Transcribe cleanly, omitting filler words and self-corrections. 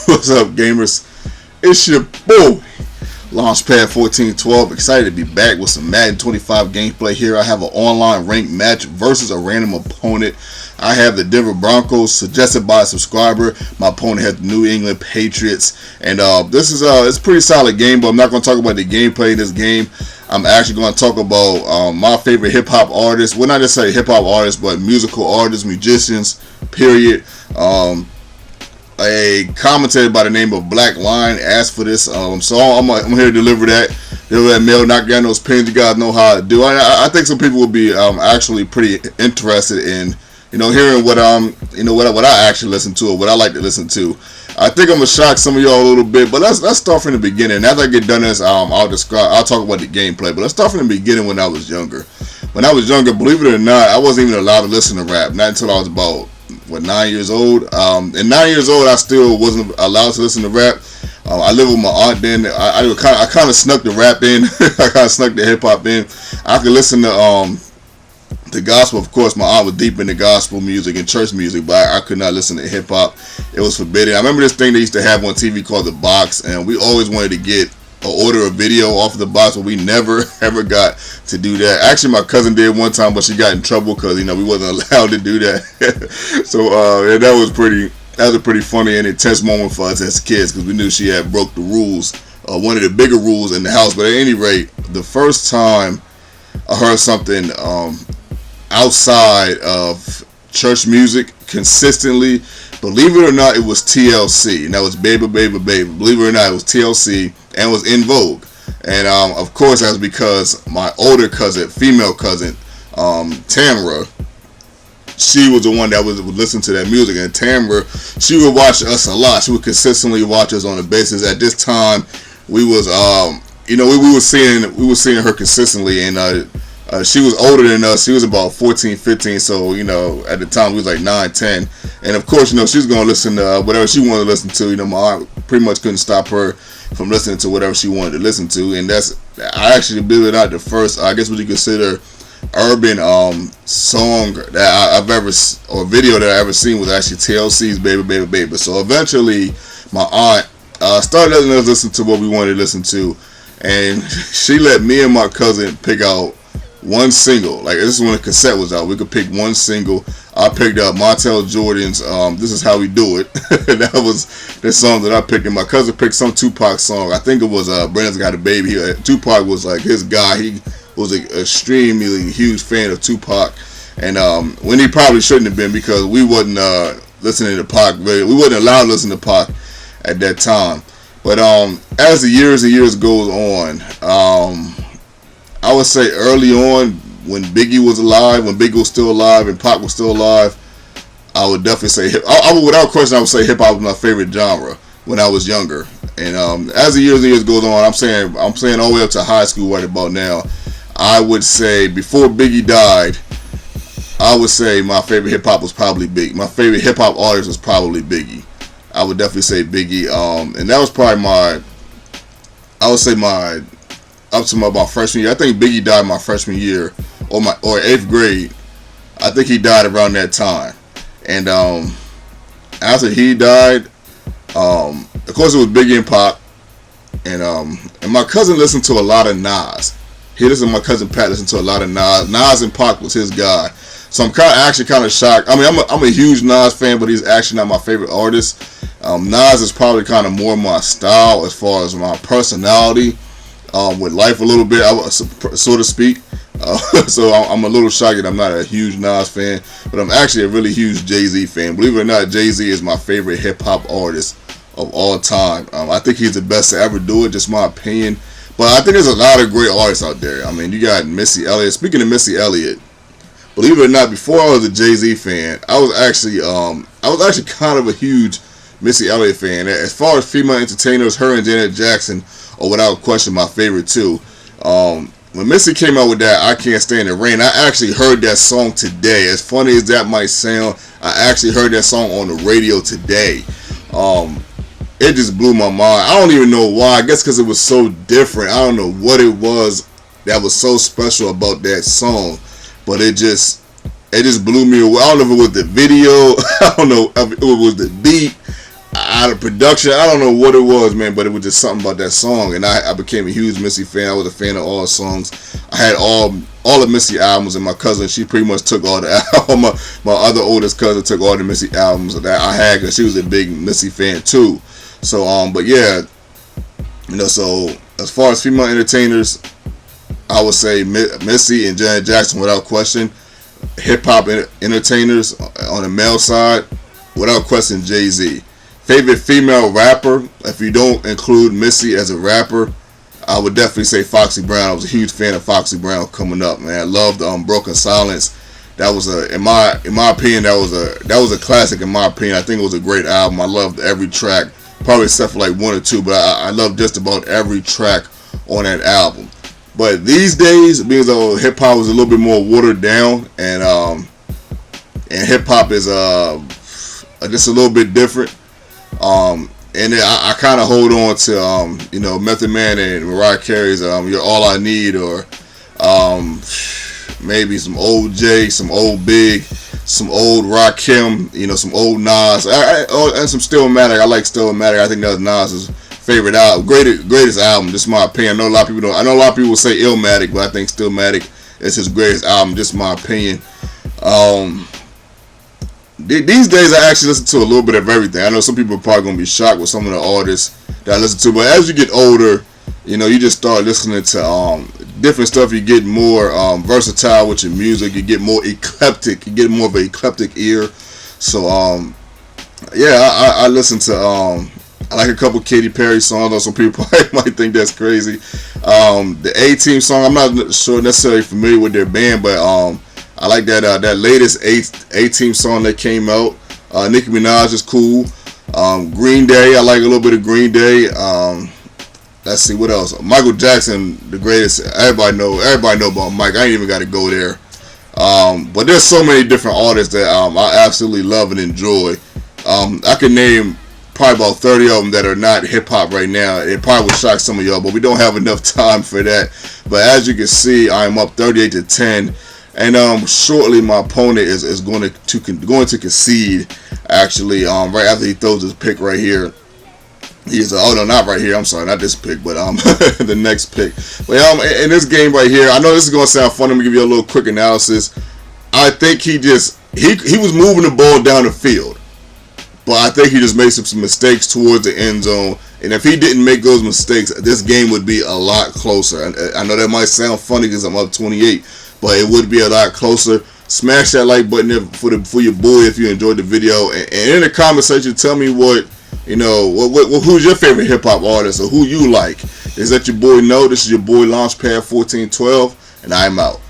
What's up, gamers? It's your boy, Launchpad 1412. Excited to be back with some Madden 25 gameplay here. I have an online ranked match versus a random opponent. I have the Denver Broncos, suggested by a subscriber. My opponent has the New England Patriots. And this is it's a pretty solid game, but I'm not going to talk about the gameplay in this game. I'm actually going to talk about my favorite hip-hop artists. Well, not necessarily hip-hop artists, but musical artists, musicians, period. A commentator by the name of Black Lion asked for this, so I'm here to deliver that mail, knock down those pins. You guys know how to do. I think some people will be actually pretty interested in hearing what what I actually listen to or what I like to listen to. I think I'm gonna shock some of y'all a little bit, but let's start from the beginning. After I get done this, I'll talk about the gameplay. But let's start from the beginning. When I was younger, believe it or not, I wasn't even allowed to listen to rap. Not until I was about 9 years old. And 9 years old, I still wasn't allowed to listen to rap. I lived with my aunt then. I kind of snuck the rap in. I kind of snuck the hip hop in. I could listen to the gospel. Of course, my aunt was deep into gospel music and church music, but I could not listen to hip hop. It was forbidden. I remember this thing they used to have on TV called The Box, and we always wanted to get order a video off of the box, but we never ever got to do that. Actually, my cousin did one time, but she got in trouble because we wasn't allowed to do that. So yeah, that was a pretty funny and intense moment for us as kids because we knew she had broke the rules, one of the bigger rules in the house. But at any rate, the first time I heard something outside of church music consistently, believe it or not, it was TLC, and that was Baby Baby Baby. Believe it or not, it was TLC and was in vogue. And of course, that's because my older cousin, female cousin, Tamara, she was the one that would listen to that music. And Tamara, she would watch us a lot. She would consistently watch us on a basis. At this time, we was we were seeing her consistently, and she was older than us. She was about 14, 15, so at the time we was like 9, 10. And of course, she was going to listen to whatever she wanted to listen to. My aunt pretty much couldn't stop her from listening to whatever she wanted to listen to. And I actually, believe it or not, the first, I guess what you consider urban song that I've ever, or video that I ever seen, was actually TLC's Baby Baby Baby. So eventually my aunt started letting us listen to what we wanted to listen to, and she let me and my cousin pick out one single. Like, this is when the cassette was out. We could pick one single. I picked up Montel Jordan's This Is How We Do It. That was the song that I picked. And my cousin picked some Tupac song. I think it was Brandon's Got a Baby. Tupac was like his guy. He was an extremely huge fan of Tupac. And when he probably shouldn't have been, because we wasn't listening to Pac. We wasn't allowed to listen to Pac at that time. But as the years and years goes on, I would say early on, when Biggie was alive, when Biggie was still alive and Pac was still alive, I would definitely say without question, I would say hip hop was my favorite genre when I was younger. And as the years and years goes on, I'm saying all the way up to high school right about now, I would say before Biggie died, I would say my favorite hip hop was probably Biggie. My favorite hip hop artist was probably Biggie. I would definitely say Biggie. And that was probably up to my freshman year. I think Biggie died my freshman year or 8th grade. I think he died around that time. And after he died, of course it was Biggie and Pac. And my cousin listened to a lot of Nas. My cousin Pat listened to a lot of Nas. Nas and Pac was his guy. So I'm actually kind of shocked. I mean, I'm a huge Nas fan, but he's actually not my favorite artist. Nas is probably kind of more my style as far as my personality. With life a little bit, so to speak. So I'm a little shocked that I'm not a huge Nas fan, but I'm actually a really huge Jay-Z fan. Believe it or not, Jay-Z is my favorite hip-hop artist of all time. I think he's the best to ever do it, just my opinion. But I think there's a lot of great artists out there. I mean, you got Missy Elliott. Speaking of Missy Elliott, believe it or not, before I was a Jay-Z fan, I was actually kind of a huge Missy Elliott fan. As far as female entertainers, her and Janet Jackson are without question my favorite too. When Missy came out with that I Can't Stand the Rain, I actually heard that song today. As funny as that might sound, I actually heard that song on the radio today. It just blew my mind. I don't even know why. I guess because it was so different. I don't know what it was that was so special about that song, but it just blew me away. I don't know if it was the video. I don't know if it was the beat. out of production, I don't know what it was, man, but it was just something about that song, and I became a huge Missy fan. I was a fan of all the songs. I had all the Missy albums, and my cousin, she pretty much took all the albums. My other oldest cousin took all the Missy albums that I had, because she was a big Missy fan too. So but yeah, so as far as female entertainers, I would say Missy and Janet Jackson without question. Hip hop entertainers on the male side, without question, Jay-Z. Favorite female rapper, if you don't include Missy as a rapper, I would definitely say Foxy Brown. I was a huge fan of Foxy Brown coming up, man. I loved Broken Silence. That was in my opinion, that was a classic in my opinion. I think it was a great album. I loved every track, probably except for like one or two, but I loved just about every track on that album. But these days, because hip hop was a little bit more watered down, and hip hop is just a little bit different. And I kind of hold on to Method Man and Mariah Carey's "You're All I Need," or maybe some old Jay, some old Big, some old Rakim, some old Nas, and some Stillmatic. I like Stillmatic. I think that was Nas's favorite album, greatest album. Just my opinion. I know a lot of people don't. I know a lot of people say Illmatic, but I think Stillmatic is his greatest album. Just my opinion. These days, I actually listen to a little bit of everything. I know some people are probably going to be shocked with some of the artists that I listen to, but as you get older, you just start listening to different stuff. You get more versatile with your music. You get more eclectic. You get more of an eclectic ear. So, yeah, I listen to, I like a couple Katy Perry songs. Though some people might think that's crazy. The A-Team song, I'm not sure necessarily familiar with their band, but I like that latest A-Team song that came out. Nicki Minaj is cool. Green Day, I like a little bit of Green Day. Let's see what else. Michael Jackson, the greatest. Everybody know about Mike. I ain't even got to go there. But there's so many different artists that I absolutely love and enjoy. I can name probably about 30 of them that are not hip hop right now. It probably would shock some of y'all, but we don't have enough time for that. But as you can see, I'm up 38-10. And shortly, my opponent is going to concede. Actually, right after he throws his pick right here, he's not right here. I'm sorry, not this pick, but the next pick. But in this game right here, I know this is going to sound funny. I'm gonna give you a little quick analysis. I think he was moving the ball down the field, but I think he just made some mistakes towards the end zone. And if he didn't make those mistakes, this game would be a lot closer. I know that might sound funny because I'm up 28. But it would be a lot closer. Smash that like button for your boy if you enjoyed the video, and in the comment section, tell me who's your favorite hip hop artist or who you like. Is that your boy? No, this is your boy Launchpad 1412, and I'm out.